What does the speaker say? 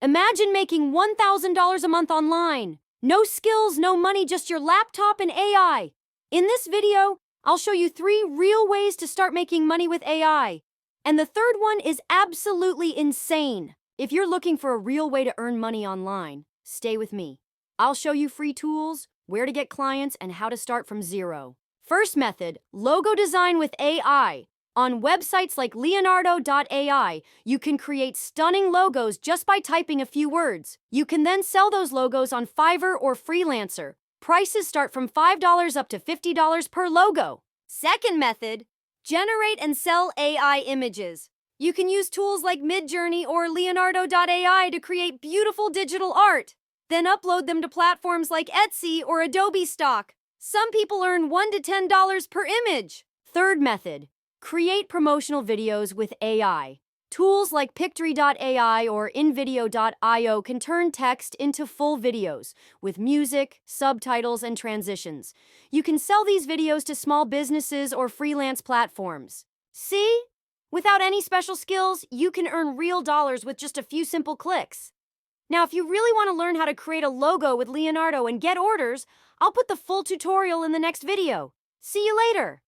Imagine making $1,000 a month online. No skills, no money, just your laptop and AI. In this video, I'll show you 3 real ways to start making money with AI. And the third one is absolutely insane. If you're looking for a real way to earn money online, stay with me. I'll show you free tools, where to get clients, and how to start from zero. First method, logo design with AI. On websites like Leonardo AI, you can create stunning logos just by typing a few words. You can then sell those logos on Fiverr or Freelancer. Prices start from $5 up to $50 per logo. Second method, generate and sell AI images. You can use tools like Midjourney or Leonardo AI to create beautiful digital art. Then upload them to platforms like Etsy or Adobe Stock. Some people earn $1 to $10 per image. Third method, create promotional videos with AI. Tools like Pictory AI or InVideo.io can turn text into full videos with music, subtitles, and transitions. You can sell these videos to small businesses or freelance platforms. See? Without any special skills, you can earn real dollars with just a few simple clicks. Now, if you really want to learn how to create a logo with Leonardo and get orders, I'll put the full tutorial in the next video. See you later!